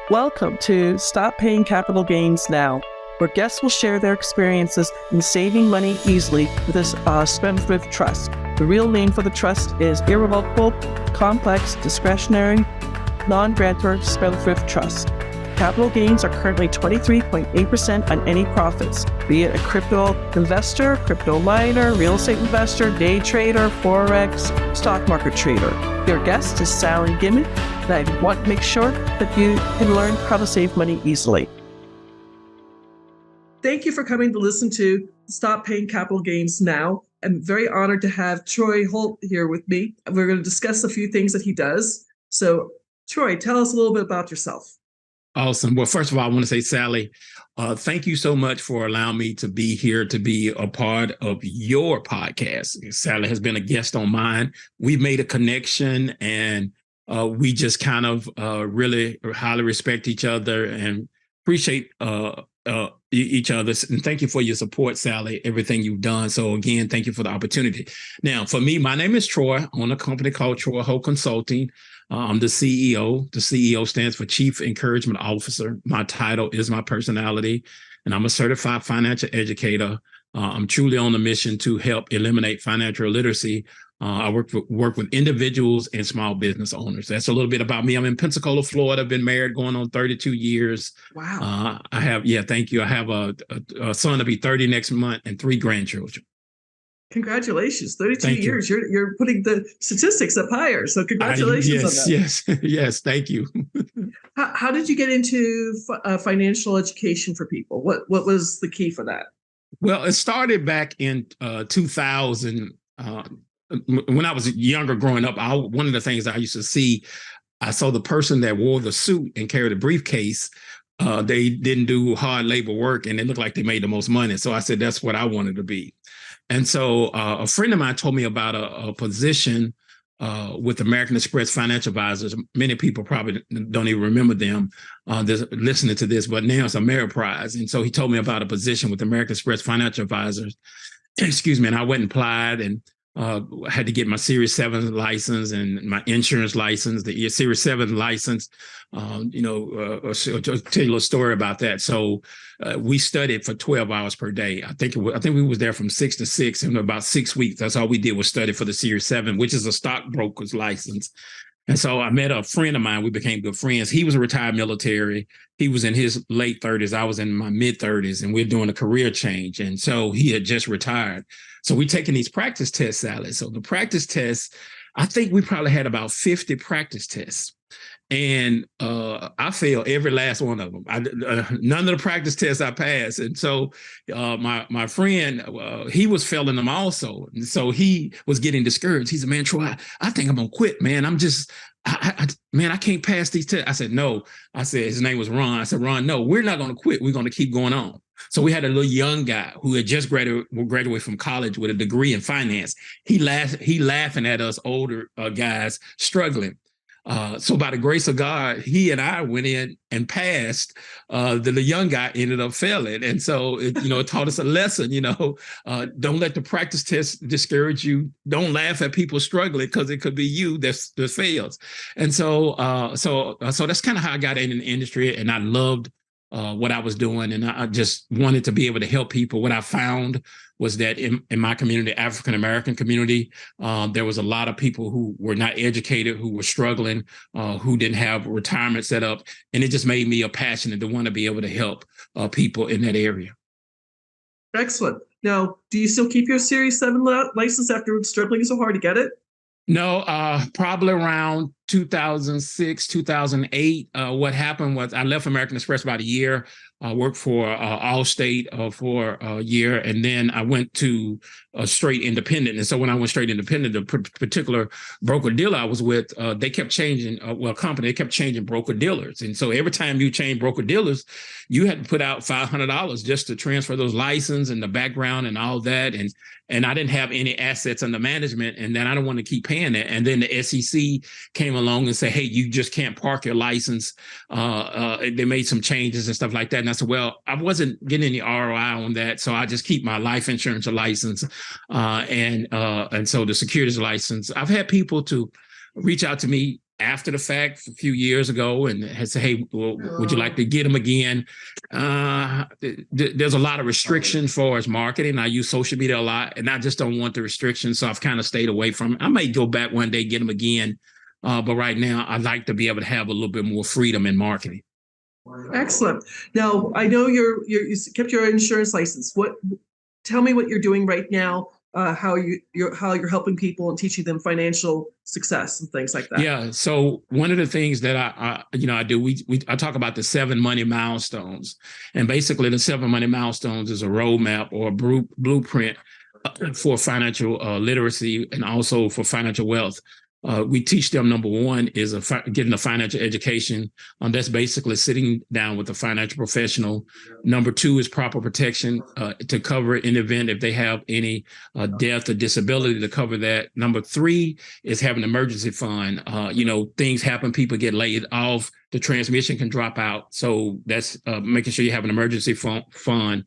Welcome to Stop Paying Capital Gains Now, where guests will share their experiences in saving money easily with this spendthrift trust. The real name for the trust is Irrevocable, Complex, Discretionary, Non-Grantor Spendthrift Trust. Capital gains are currently 23.8% on any profits, be it a crypto investor, crypto miner, real estate investor, day trader, forex, stock market trader. Your guest is Sally Gimon, and I want to make sure that you can learn how to save money easily. Thank you for coming to listen to Stop Paying Capital Gains Now. I'm very honored to have Troy Holt here with me. We're going to discuss a few things that he does. So, Troy, tell us a little bit about yourself. Awesome. Well, first of all, I want to say, Sally, thank you so much for allowing me to be here to be a part of your podcast. Sally has been a guest on mine. We've made a connection, and we just kind of really highly respect each other and appreciate each other. And thank you for your support, Sally, everything you've done. So again, thank you for the opportunity. Now, for me, my name is Troy. I own a company called Troy Holt Consulting. I'm the CEO. The CEO stands for Chief Encouragement Officer. My title is my personality, and I'm a certified financial educator. I'm truly on a mission to help eliminate financial illiteracy. I work with individuals and small business owners. That's a little bit about me. I'm in Pensacola, Florida. I've been married going on 32 years. Wow. Thank you. I have a son to be 30 next month and 3 grandchildren. Congratulations. 32 years. You're putting the statistics up higher. So congratulations on that. Yes. Thank you. How did you get into financial education for people? What was the key for that? Well, it started back in 2000. When I was younger growing up, one of the things I used to see, I saw the person that wore the suit and carried a briefcase. They didn't do hard labor work, and it looked like they made the most money. So I said, that's what I wanted to be. And so a friend of mine told me about a position with American Express Financial Advisors. Many people probably don't even remember them listening to this, but now it's Ameriprise. And so he told me about a position with American Express Financial Advisors. Excuse me. And I went and applied and had to get my Series 7 license and my insurance license, the Series 7 license. I'll tell you a little story about that. So we studied for 12 hours per day. I think we was there from 6 to 6 in about 6 weeks. That's all we did was study for the Series 7, which is a stockbroker's license. And so I met a friend of mine. We became good friends. He was a retired military. He was in his late 30s. I was in my mid 30s, and we're doing a career change. And so he had just retired. So we're taking these practice tests, Sally. So the practice tests, I think we probably had about 50 practice tests. And I failed every last one of them. None of the practice tests I passed. And so my friend, he was failing them also. And so he was getting discouraged. He said, man, Troy, I think I'm going to quit, man. I can't pass these tests. I said, no. I said, his name was Ron. I said, Ron, no, we're not going to quit. We're going to keep going on. So we had a little young guy who had just graduated from college with a degree in finance. He laughing at us older guys struggling. So by the grace of God, he and I went in and passed. The young guy ended up failing. And so it taught us a lesson, don't let the practice test discourage you. Don't laugh at people struggling, because it could be you that fails. And so that's kind of how I got in the industry, and I loved what I was doing. And I just wanted to be able to help people. What I found was that in my community, African-American community, there was a lot of people who were not educated, who were struggling, who didn't have retirement set up. And it just made me passionate to want to be able to help people in that area. Excellent. Now, do you still keep your Series 7 license after struggling so hard to get it? No, probably around 2006, 2008. What happened was I left American Express about a year. I worked for Allstate for a year, and then I went to straight independent. And so when I went straight independent, the particular broker dealer I was with, they kept changing. They kept changing broker dealers, and so every time you change broker dealers, you had to put out $500 just to transfer those license and the background and all that. And I didn't have any assets under management, and then I don't want to keep paying that. And then the SEC came along and said, hey, you just can't park your license. They made some changes and stuff like that. And I said, well, I wasn't getting any ROI on that, so I just keep my life insurance license and so the securities license. I've had people to reach out to me after the fact a few years ago and had said, hey, well, would you like to get them again? There's a lot of restrictions for as marketing. I use social media a lot, and I just don't want the restrictions, so I've kind of stayed away from it. I may go back one day, get them again, but right now I'd like to be able to have a little bit more freedom in marketing. Excellent. Now, I know you kept your insurance license. Tell me what you're doing right now, how you're helping people and teaching them financial success and things like that. Yeah. So one of the things that I do, I talk about the 7 money milestones, and basically the 7 money milestones is a roadmap or a blueprint for financial literacy and also for financial wealth. We teach them, number one is getting a financial education. That's basically sitting down with a financial professional. Number 2 is proper protection to cover in the event if they have any death or disability, to cover that. Number 3 is having an emergency fund. Things happen, people get laid off, the transmission can drop out. So that's making sure you have an emergency fund.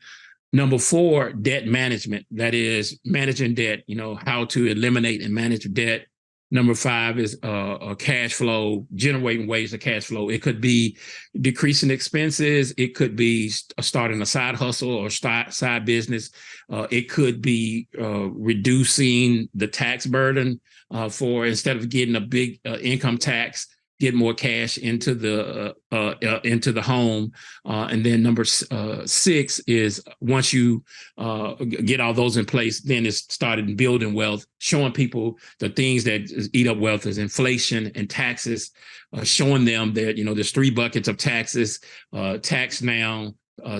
Number 4, debt management. That is managing debt, how to eliminate and manage debt. Number 5 is cash flow, generating ways of cash flow. It could be decreasing expenses. It could be starting a side hustle or side business. It could be reducing the tax burden for, instead of getting a big income tax, get more cash into the home. And then number 6 is, once you get all those in place, then it's started building wealth, showing people the things that eat up wealth is inflation and taxes, showing them that, there's 3 buckets of taxes, tax now,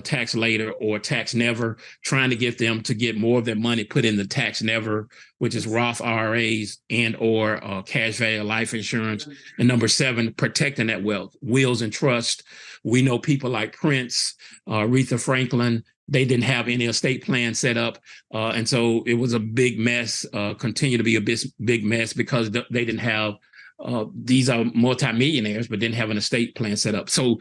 tax later, or tax never, trying to get them to get more of their money put in the tax never, which is Roth IRAs and or cash value life insurance. And number 7, protecting that wealth, wills and trust. We know people like Prince, Aretha Franklin, they didn't have any estate plan set up. And so it was a big mess, continue to be a big mess, because they didn't have these are multimillionaires, but didn't have an estate plan set up. So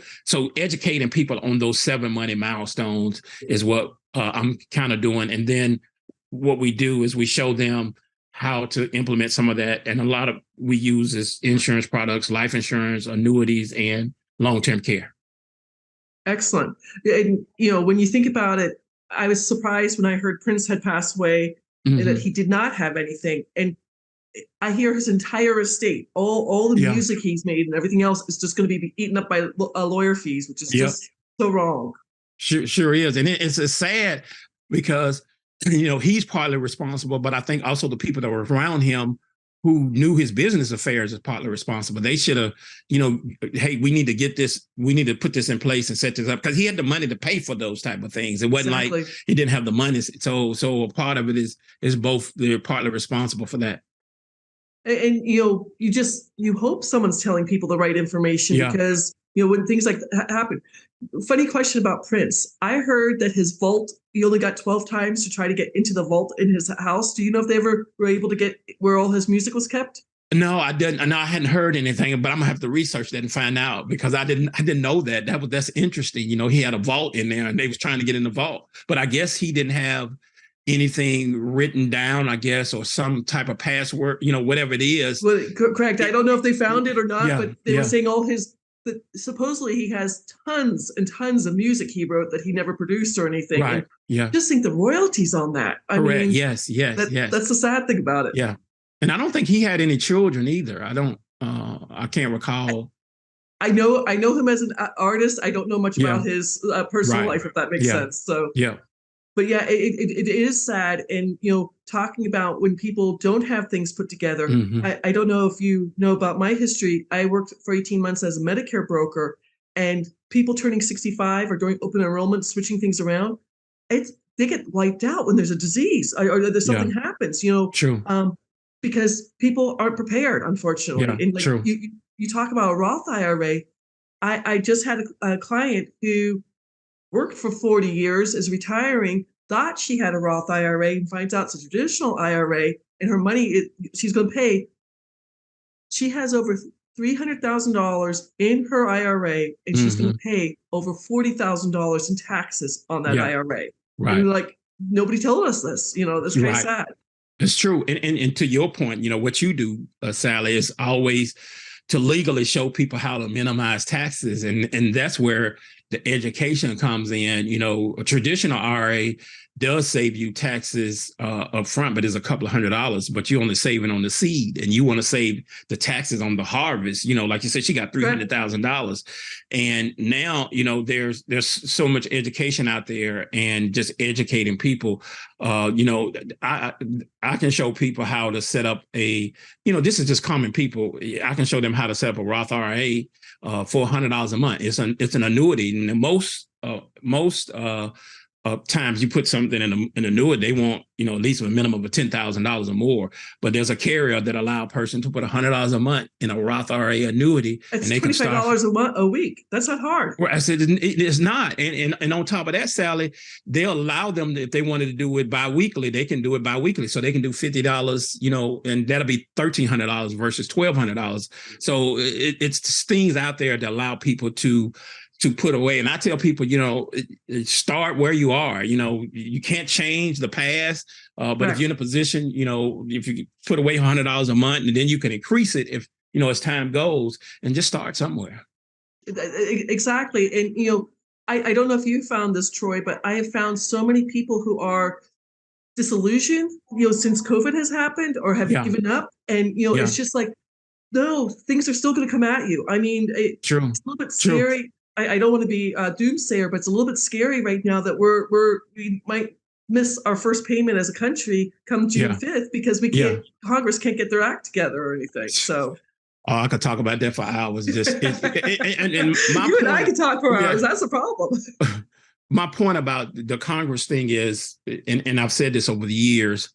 educating people on those 7 money milestones is what I'm kind of doing. And then what we do is we show them how to implement some of that. And a lot of we use is insurance products, life insurance, annuities, and long-term care. Excellent. And, when you think about it, I was surprised when I heard Prince had passed away and that he did not have anything. And I hear his entire estate, all the music he's made and everything else is just going to be eaten up by lawyer fees, which is just so wrong. Sure is. And it's sad because, he's partly responsible, but I think also the people that were around him who knew his business affairs is partly responsible. They should have, hey, we need to get this, we need to put this in place and set this up, because he had the money to pay for those type of things. It wasn't like he didn't have the money. So a part of it is both, they're partly responsible for that. And you hope someone's telling people the right information, because when things like that happen. Funny question about Prince. I heard that his vault, he only got 12 times to try to get into the vault in his house. Do you know if they ever were able to get where all his music was kept? No, I didn't. No, I hadn't heard anything, but I'm gonna have to research that and find out, because I didn't know that. That's interesting. He had a vault in there and they was trying to get in the vault, but I guess he didn't have anything written down, I guess, or some type of password, whatever it is. Well, correct. I don't know if they found it or not, but they were saying supposedly he has tons and tons of music he wrote that he never produced or anything. Right. Just think the royalties on that. Correct. Yes. That's the sad thing about it. Yeah. And I don't think he had any children either. I can't recall. I know him as an artist. I don't know much about his personal life, if that makes sense. So but it is sad. And, talking about when people don't have things put together, I don't know if you know about my history. I worked for 18 months as a Medicare broker, and people turning 65 or doing open enrollment, switching things around, they get wiped out when there's a disease or there's something happens, True. Because people aren't prepared, unfortunately. And true. You talk about a Roth IRA. I just had a client who worked for 40 years, is retiring, thought she had a Roth IRA, and finds out it's a traditional IRA, and her money, she's going to pay. She has over $300,000 in her IRA, and she's going to pay over $40,000 in taxes on that IRA. Right. And nobody told us this. That's kind of sad. It's true. And to your point, what you do, Sally, is always to legally show people how to minimize taxes. And that's where the education comes in. You know, a traditional IRA does save you taxes up front, but it's a couple of $100, but you're only saving on the seed, and you want to save the taxes on the harvest. You know, like you said, she got $300,000. And now, you know, there's so much education out there, and just educating people. You know, I can show people how to set up this is just common people. I can show them how to set up a Roth IRA for $100 a month. It's an annuity, and most times you put something in an annuity, they want, you know, at least a minimum of $10,000 or more. But there's a carrier that allow a person to put $100 a month in a Roth IRA annuity, it's and they can start $25 a week. That's not hard. Well, I said it's not, and on top of that, Sally, they'll allow them, if they wanted to do it biweekly, they can do it biweekly. So they can do $50, you know, and that'll be $1,300 versus $1,200. So it's things out there that allow people to put away. And I tell people, you know, start where you are. You know, you can't change the past, but if you're in a position, you know, if you put away $100 a month, and then you can increase it if, you know, as time goes, and just start somewhere. Exactly. And, you know, I don't know if you found this, Troy, but I have found so many people who are disillusioned, you know, since COVID has happened, or have given up. And, you know, it's just like, no, things are still going to come at you. I mean, it's a little bit scary. I don't want to be a doomsayer, but it's a little bit scary right now that we might miss our first payment as a country come June 5th because Congress can't get their act together or anything. So. Oh, I could talk about that for hours. Just and my you and I could talk for hours. That's a problem. My point about the Congress thing is, and I've said this over the years,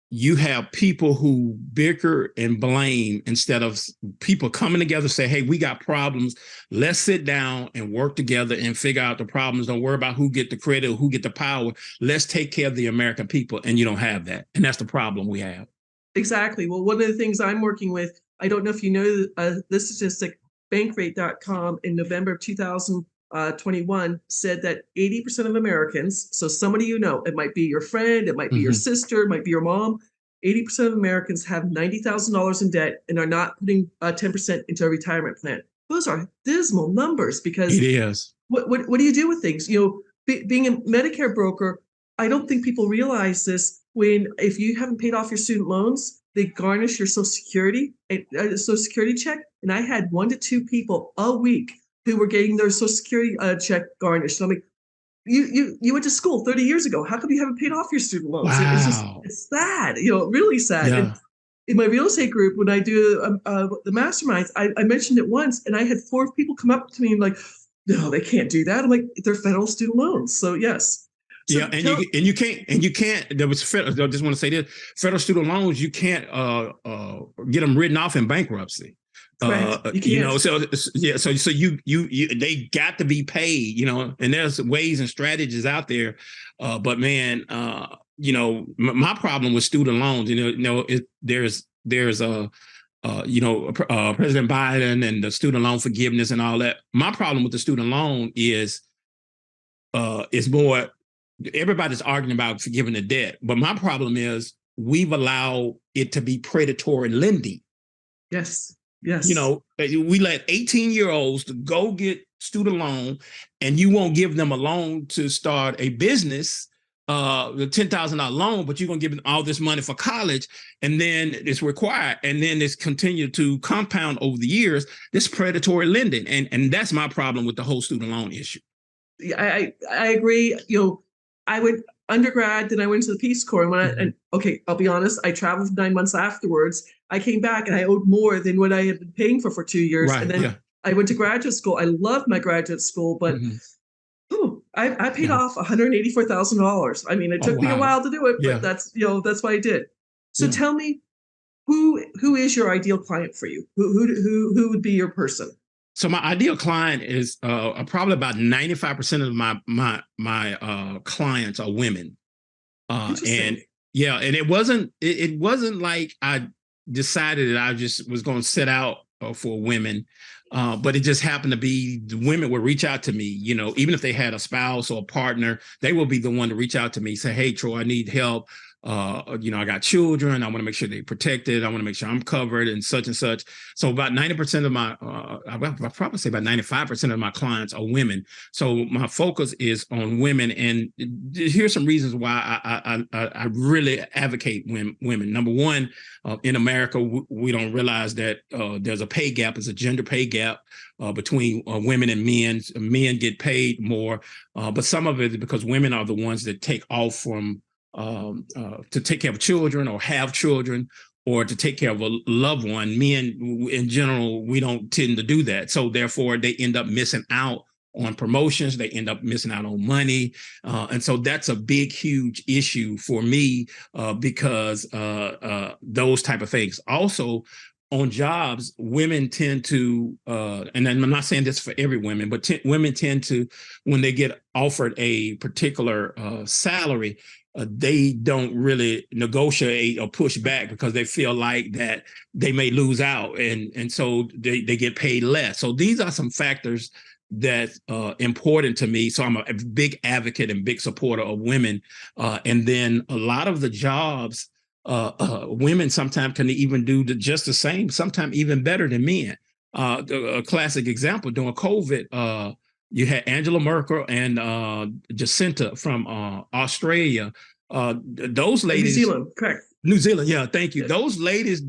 you have people who bicker and blame instead of people coming together, say, hey, we got problems. Let's sit down and work together and figure out the problems. Don't worry about who get the credit or who get the power. Let's take care of the American people. And you don't have that. And that's the problem we have. Exactly. Well, one of the things I'm working with, I don't know if you know this statistic, Bankrate.com in November of 2021 said that 80% of Americans, so somebody you know, it might be your friend, it might be your sister, it might be your mom, 80% of Americans have $90,000 in debt and are not putting 10% into a retirement plan. Those are dismal numbers because it is. What do you do with things? You know, being a Medicare broker, I don't think people realize this. If you haven't paid off your student loans, they garnish your Social Security check. And I had 1 to 2 people a week who were getting their Social Security check garnished. So I'm like, you went to school 30 years ago. How come you haven't paid off your student loans? Wow. It's sad, you know, really sad. Yeah. And in my real estate group, when I do the masterminds, I mentioned it once, and I had 4 people come up to me and like, no, they can't do that. I'm like, they're federal student loans. So yes. So you can't. There was I just want to say this: federal student loans, you can't get them written off in bankruptcy. You know, so they got to be paid. You know, and there's ways and strategies out there. But man, you know, my problem with student loans, there's President Biden and the student loan forgiveness and all that. My problem with the student loan is more. Everybody's arguing about forgiving the debt, but my problem is we've allowed it to be predatory lending. Yes. You know, we let 18-year-olds to go get student loan, and you won't give them a loan to start a business, the $10,000 loan, but you're going to give them all this money for college, and then it's required, and then it's continued to compound over the years, this predatory lending. And that's my problem with the whole student loan issue. I agree. You know, I went undergrad, then I went to the Peace Corps, and I'll be honest, I traveled 9 months afterwards. I came back and I owed more than what I had been paying for 2 years. Right, and then I went to graduate school. I loved my graduate school, but I paid off $184,000. I mean, it took me a while to do it, but that's what I did. So tell me, who is your ideal client for you? Who would be your person? So my ideal client is probably about 95% of my clients are women, and it wasn't like I decided that I just was going to set out for women, but it just happened to be the women would reach out to me. You know, even if they had a spouse or a partner, they will be the one to reach out to me, say, "Hey, Troy, I need help. I got children. I want to make sure they're protected. I want to make sure I'm covered and such and such. So about 90% of my, I'll probably say about 95% of my clients are women. So my focus is on women. And here's some reasons why I really advocate women. Number one, in America, we don't realize that there's a pay gap, there's a gender pay gap between women and men. Men get paid more, but some of it is because women are the ones that take off from to take care of children or have children or to take care of a loved one. Men, in general, we don't tend to do that. So therefore, they end up missing out on promotions. They end up missing out on money. And so that's a big, huge issue for me because those type of things. Also, on jobs, women tend to, and I'm not saying this for every woman, but women tend to, when they get offered a particular salary, they don't really negotiate or push back because they feel like that they may lose out, and so they get paid less. So these are some factors that's important to me. So I'm a big advocate and big supporter of women. And then a lot of the jobs, women sometimes can even do just the same, sometimes even better than men. A classic example, during COVID, you had Angela Merkel and Jacinta from Australia. Those ladies, New Zealand, correct? New Zealand, yeah, thank you. Those ladies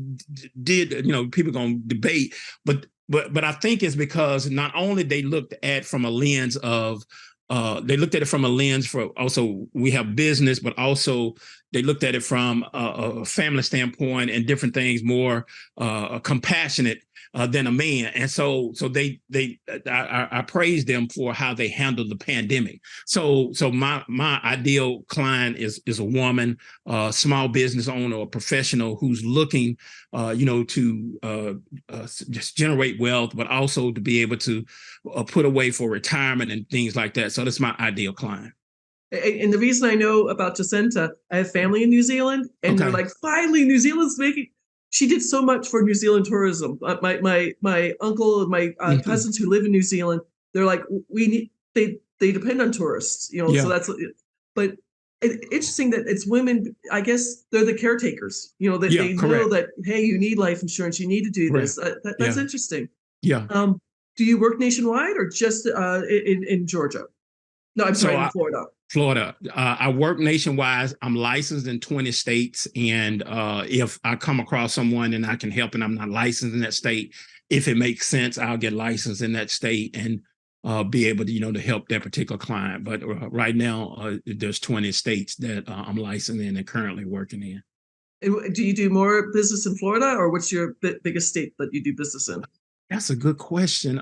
did, people gonna debate, but I think it's because not only they looked at from a lens of they looked at it from a lens for also we have business, but also they looked at it from a family standpoint and different things, more compassionate than a man. And so I praise them for how they handled the pandemic. So my ideal client is a woman, small business owner or professional who's looking, to just generate wealth, but also to be able to put away for retirement and things like that. So that's my ideal client. And the reason I know about Jacinta, I have family in New Zealand, and they're like, finally, New Zealand's making. She did so much for New Zealand tourism. My uncle and my cousins who live in New Zealand, they're like, we need. They depend on tourists, So that's. But it's interesting that it's women. I guess they're the caretakers. They know that, hey, you need life insurance. You need to do this. That's interesting. Yeah. Do you work nationwide or just in Georgia? No, I'm sorry, in Florida. Florida. I work nationwide. I'm licensed in 20 states. And if I come across someone and I can help and I'm not licensed in that state, if it makes sense, I'll get licensed in that state and be able to, to help that particular client. But right now, there's 20 states that I'm licensed in and currently working in. Do you do more business in Florida, or what's your biggest state that you do business in? That's a good question.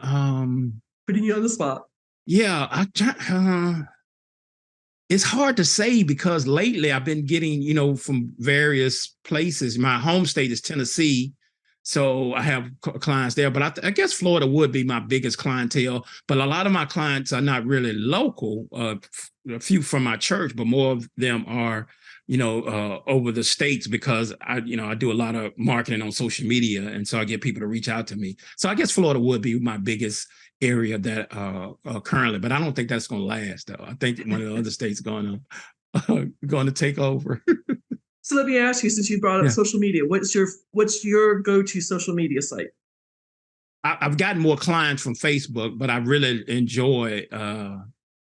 Putting you on the spot. Yeah, it's hard to say because lately I've been getting, from various places. My home state is Tennessee, so I have clients there. But I guess Florida would be my biggest clientele. But a lot of my clients are not really local. A few from my church, but more of them are, over the states because I do a lot of marketing on social media, and so I get people to reach out to me. So I guess Florida would be my biggest area that currently, but I don't think that's going to last though. I think one of the other states going to take over. So let me ask you, since you brought up social media, what's your go-to social media site? I've gotten more clients from Facebook, but I really enjoy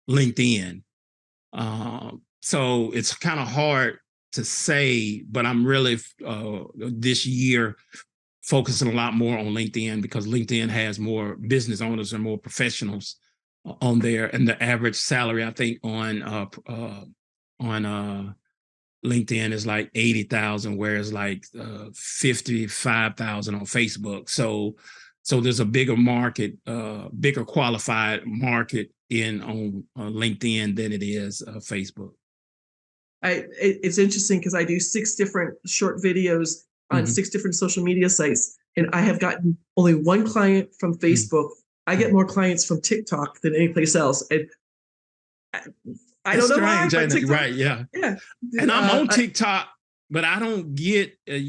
LinkedIn. So it's kind of hard to say, but I'm really this year focusing a lot more on LinkedIn because LinkedIn has more business owners and more professionals on there, and the average salary I think on LinkedIn is like 80,000, whereas like 55,000 on Facebook. So there's a bigger market, bigger qualified market on LinkedIn than it is Facebook. It's interesting because I do 6 different short videos on 6 different social media sites, and I have gotten only one client from Facebook. I get more clients from TikTok than any place else, and I don't know why. But TikTok, right? Yeah. And I'm on TikTok, but I don't get a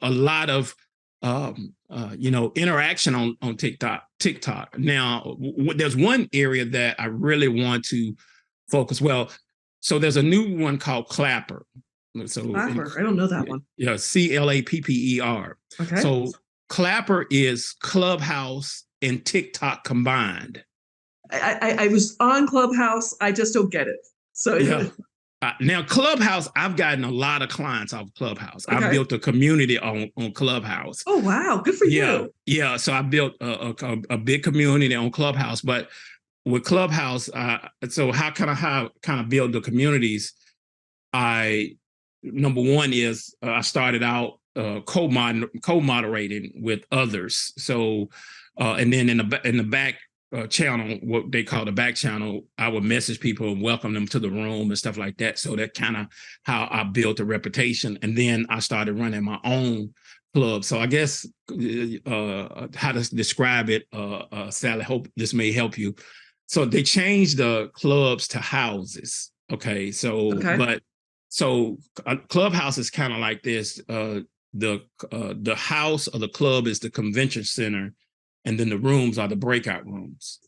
lot of interaction on TikTok. Now, there's one area that I really want to focus. Well, so there's a new one called Clapper. So Clapper. I don't know that one. Yeah, CLAPPER. Okay. So Clapper is Clubhouse and TikTok combined. I was on Clubhouse. I just don't get it. So Yeah. Now Clubhouse, I've gotten a lot of clients off Clubhouse. Okay. I've built a community on Clubhouse. Oh wow, good for you. Yeah. So I built a big community on Clubhouse, but with Clubhouse, so how kind of build the communities? Number one is I started out co-moderating with others. So and then in the back channel, what they call the back channel, I would message people and welcome them to the room and stuff like that. So that kind of how I built a reputation. And then I started running my own club. So I guess how to describe it, Sally, hope this may help you. So they changed the clubs to houses. Okay. So Clubhouse is kind of like this. The house or the club is the convention center, and then the rooms are the breakout rooms.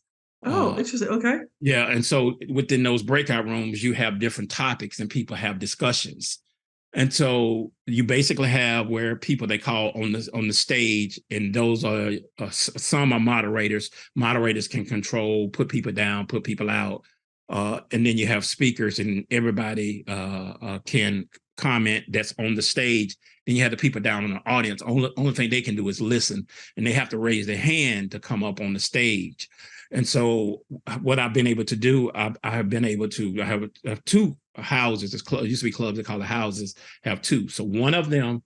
Oh, interesting. Okay. Yeah, and so within those breakout rooms, you have different topics and people have discussions. And so you basically have where people they call on the stage, and those are some are moderators. Moderators can control, put people down, put people out. And then you have speakers, and everybody can comment that's on the stage. Then you have the people down in the audience. Only thing they can do is listen, and they have to raise their hand to come up on the stage. And so what I've been able to do, I have two houses. It used to be clubs, they call it houses, have two. So one of them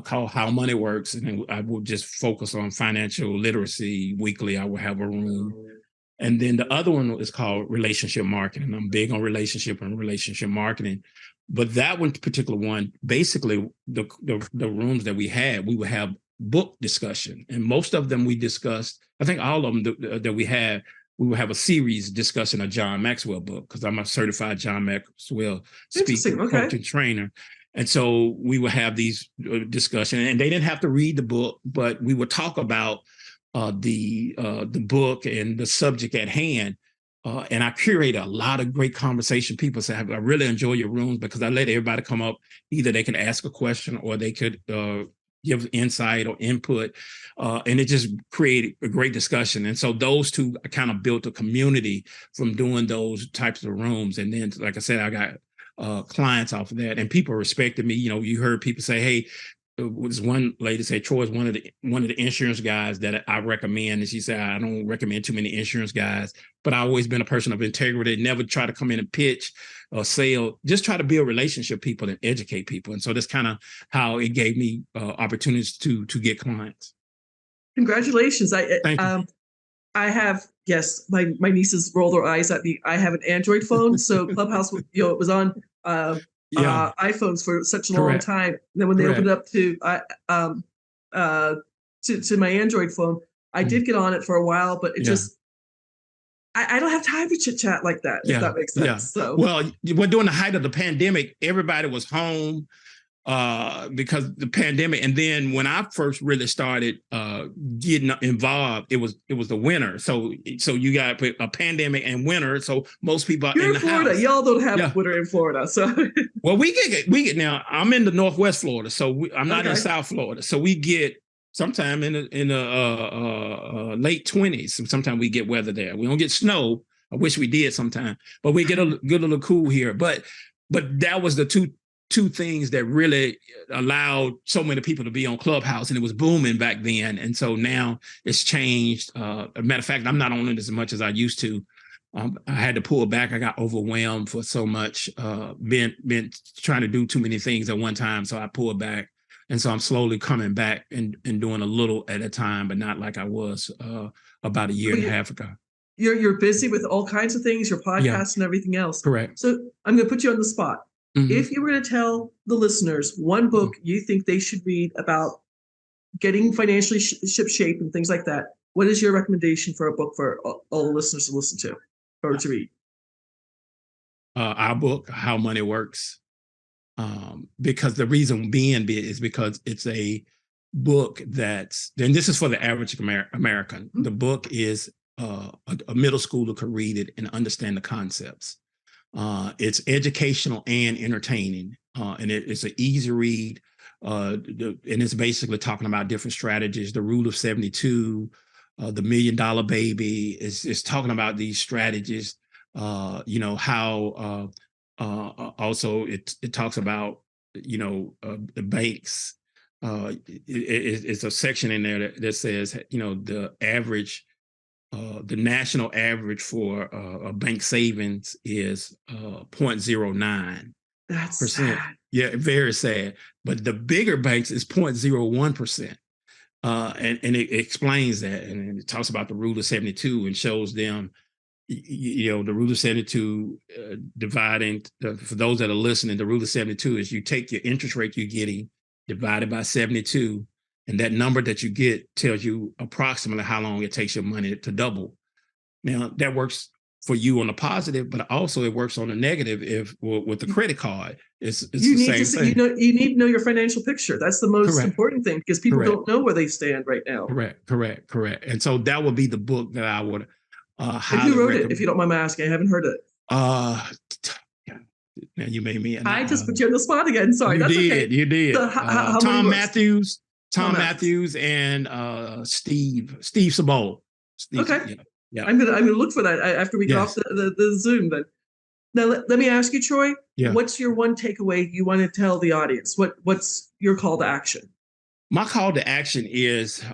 called How Money Works, and I will just focus on financial literacy. Weekly, I will have a room. And then the other one is called relationship marketing. I'm big on relationship marketing. But that one particular one, basically the rooms that we would have book discussion. And most of them we discussed, I think all of them that we would have a series discussing a John Maxwell book, because I'm a certified John Maxwell speaker, coach, and trainer. And so we would have these discussions, and they didn't have to read the book, but we would talk about the book and the subject at hand. And I curate a lot of great conversation. People say, I really enjoy your rooms because I let everybody come up. Either they can ask a question or they could give insight or input. And it just created a great discussion. And so those two kind of built a community from doing those types of rooms. And then, like I said, I got clients off of that, and people respected me. You know, you heard people say, hey, was one lady say, Troy is one of the insurance guys that I recommend. And she said, I don't recommend too many insurance guys, but I've always been a person of integrity, never try to come in and pitch or sell, just try to build relationship with people and educate people. And so that's kind of how it gave me opportunities to get clients. Congratulations. Thank you. I have, yes, my nieces roll their eyes at me. I have an Android phone, so Clubhouse, it was on iPhones for such a long time. And then when they opened it up to my Android phone, I did get on it for a while, but it just, I don't have time to chit chat like that, if that makes sense. Yeah. So, well, during the height of the pandemic, everybody was home because the pandemic. And then when I first really started getting involved, it was the winter. So you got a pandemic and winter. So most people are in the Florida. house. Y'all don't have winter in Florida. So well, we get now. I'm in the Northwest Florida, so I'm not in South Florida. So we get sometime in the late 20s. Sometimes we get weather there. We don't get snow. I wish we did sometime, but we get a little cool here. But that was the two things that really allowed so many people to be on Clubhouse, and it was booming back then. And so now it's changed. As a matter of fact, I'm not on it as much as I used to. I had to pull back. I got overwhelmed for so much, been trying to do too many things at one time. So I pulled back. And so I'm slowly coming back and doing a little at a time, but not like I was about a year and a half ago. You're busy with all kinds of things, your podcast and everything else. Correct. So I'm going to put you on the spot. Mm-hmm. If you were to tell the listeners one book you think they should read about getting financially shipshape and things like that, what is your recommendation for a book for all the listeners to listen to or to read? Our book, How Money Works. Because the reason being is because it's a book that's, and this is for the average American. Mm-hmm. The book is a middle schooler could read it and understand the concepts. It's educational and entertaining, and it's an easy read. And it's basically talking about different strategies, the rule of 72, the $1 Million Baby. It's talking about these strategies. How also it talks about the banks. It's a section in there that says the average. The national average for a bank savings is 0.09%. That's sad. Yeah, very sad. But the bigger banks is 0.01%. And it explains that, and it talks about the rule of 72 and shows them, the rule of 72 dividing, for those that are listening, the rule of 72 is you take your interest rate you're getting divided by 72, and that number that you get tells you approximately how long it takes your money to double. Now, that works for you on the positive, but also it works on the negative. If with the credit card, it's you the need same thing. You need to know your financial picture. That's the most important thing, because people don't know where they stand right now. Correct. And so that would be the book that I would highly and who wrote recommend. it, if you don't mind my asking? I haven't heard it. Now you made me. I just put you on the spot again. Sorry. You did. So how Tom Matthews. Matthews and Steve Sabol. Okay. Yeah. I'm gonna look for that after we get off the Zoom. Then now let me ask you, Troy. Yeah. What's your one takeaway you want to tell the audience? What's your call to action? My call to action is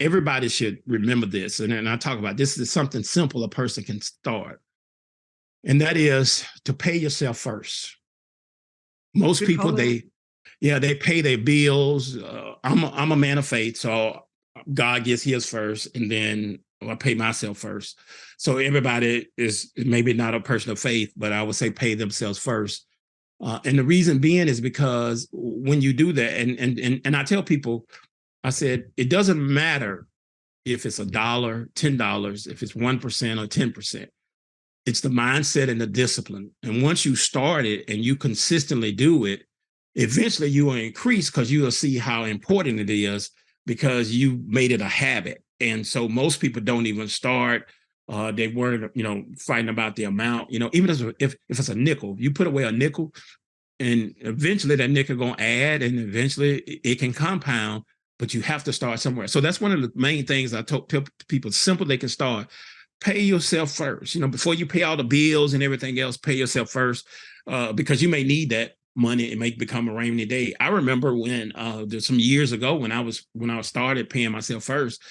everybody should remember this, and I talk about this is something simple a person can start, and that is to pay yourself first. Most people they pay their bills. I'm a man of faith, so God gets his first, and then I pay myself first. So everybody is maybe not a person of faith, but I would say pay themselves first. And the reason being is because when you do that, and I tell people, I said, it doesn't matter if it's $1, $10, if it's 1% or 10%. It's the mindset and the discipline. And once you start it and you consistently do it, eventually you will increase, because you will see how important it is, because you made it a habit. And so most people don't even start. They weren't, fighting about the amount. Even if it's a nickel, you put away a nickel, and eventually that nickel gonna add, and eventually it can compound. But you have to start somewhere. So that's one of the main things I tell people. Simple, they can start. Pay yourself first. Before you pay all the bills and everything else, pay yourself first, because you may need that money. It may become a rainy day. I remember when there's some years ago when I started paying myself first.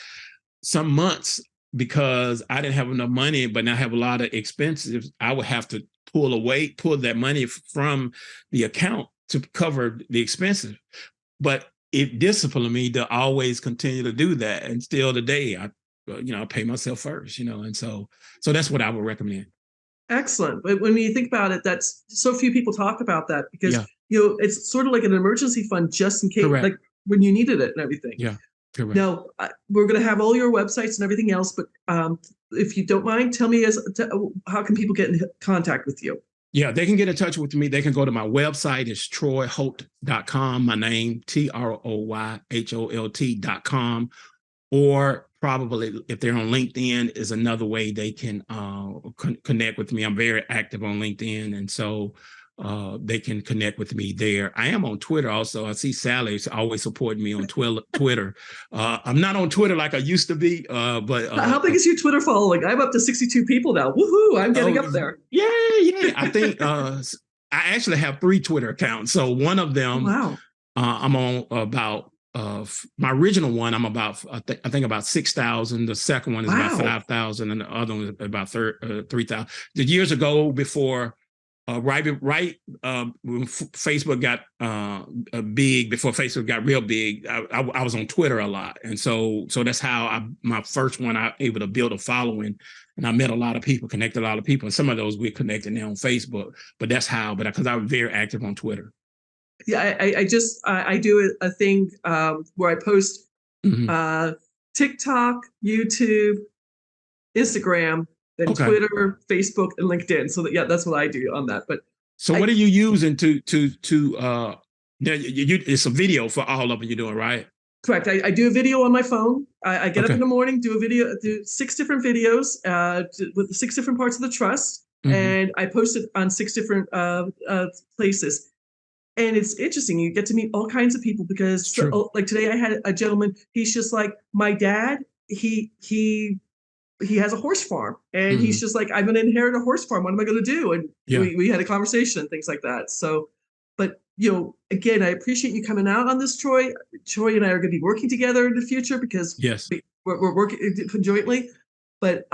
Some months, because I didn't have enough money, but I have a lot of expenses, I would have to pull that money from the account to cover the expenses. But it disciplined me to always continue to do that. And still today, I pay myself first, and so that's what I would recommend. Excellent. But when you think about it, that's so few people talk about that, because it's sort of like an emergency fund just in case, like when you needed it and everything. Yeah. Correct. Now, we're going to have all your websites and everything else, but if you don't mind, tell me how can people get in contact with you? Yeah, they can get in touch with me. They can go to my website. It's troyholt.com. My name, TROYHOLT.com. Or probably if they're on LinkedIn is another way they can connect with me. I'm very active on LinkedIn. And so they can connect with me there. I am on Twitter also. I see Sally's always supporting me on Twitter. I'm not on Twitter like I used to be, but how big is your Twitter following? I'm up to 62 people now. Woohoo! I'm getting up there. Yeah. I think I actually have 3 Twitter accounts. So one of them, I'm on about my original one. I'm about I think about 6,000. The second one is about 5,000, and the other one is about 3,000. The years ago before. Right when Facebook got big, before Facebook got real big, I was on Twitter a lot, and so that's how my first one I able to build a following, and I met a lot of people, connected a lot of people, and some of those we're connected now on Facebook. But that's how, because I was very active on Twitter. Yeah, I do a thing where I post TikTok, YouTube, Instagram. Then Twitter, Facebook, and LinkedIn. So that's what I do on that. But so what are you using to it's a video for all of them you're doing, right? Correct. I do a video on my phone. I get up in the morning, do 6 different videos with 6 different parts of the trust. and I posted on 6 different places. And it's interesting. You get to meet all kinds of people because, like today, I had a gentleman. He's just like my dad. He has a horse farm, and he's just like, I'm going to inherit a horse farm. What am I going to do? And we had a conversation and things like that. So, but again, I appreciate you coming out on this, Troy. Troy and I are going to be working together in the future because we're working conjointly. But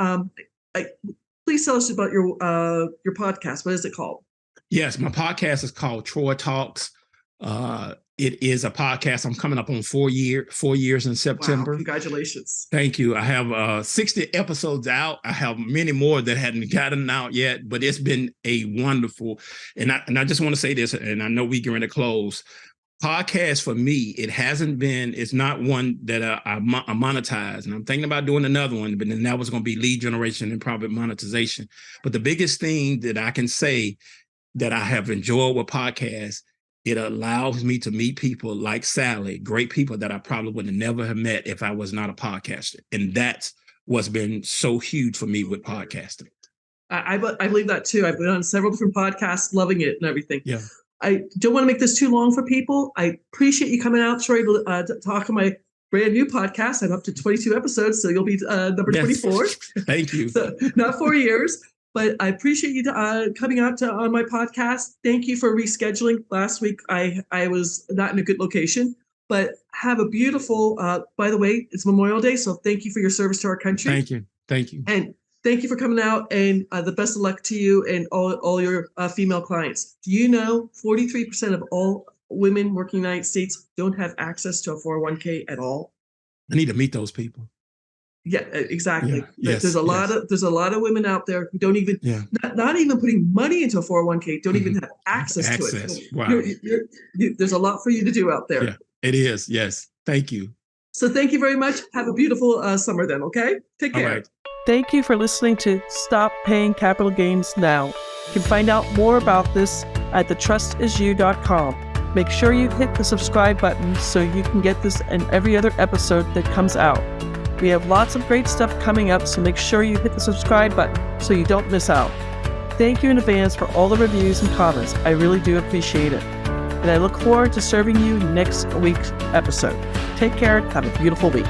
please tell us about your podcast. What is it called? Yes, my podcast is called Troy Talks. It is a podcast. I'm coming up on 4 years in September. Wow, congratulations. Thank you. I have 60 episodes out. I have many more that hadn't gotten out yet, but it's been a wonderful, and I just want to say this, and I know we're going to close. Podcast for me, it's not one that I monetize, and I'm thinking about doing another one, but then that was going to be lead generation and probably monetization. But the biggest thing that I can say that I have enjoyed with podcasts, it allows me to meet people like Sally, great people that I probably would have never have met if I was not a podcaster. And that's what's been so huge for me with podcasting. I believe that too. I've been on several different podcasts, loving it and everything. Yeah. I don't want to make this too long for people. I appreciate you coming out, Troy, to talk on my brand new podcast. I'm up to 22 episodes, so you'll be number 24. Thank you. So not 4 years. But I appreciate you coming out on my podcast. Thank you for rescheduling. Last week, I was not in a good location. But have a beautiful, by the way, it's Memorial Day, so thank you for your service to our country. Thank you. Thank you. And thank you for coming out, and the best of luck to you and all your female clients. Do you know 43% of all women working in the United States don't have access to a 401k at all? I need to meet those people. Yeah, exactly. Yeah, there's a lot of women out there who don't even not even putting money into a 401k, don't even have access to it. Wow. There's a lot for you to do out there. Yeah, it is. Yes. Thank you. So thank you very much. Have a beautiful summer then, okay? Take care. All right. Thank you for listening to Stop Paying Capital Gains Now. You can find out more about this at thetrustisyou.com. Make sure you hit the subscribe button so you can get this and every other episode that comes out. We have lots of great stuff coming up, so make sure you hit the subscribe button so you don't miss out. Thank you in advance for all the reviews and comments. I really do appreciate it. And I look forward to serving you next week's episode. Take care and have a beautiful week.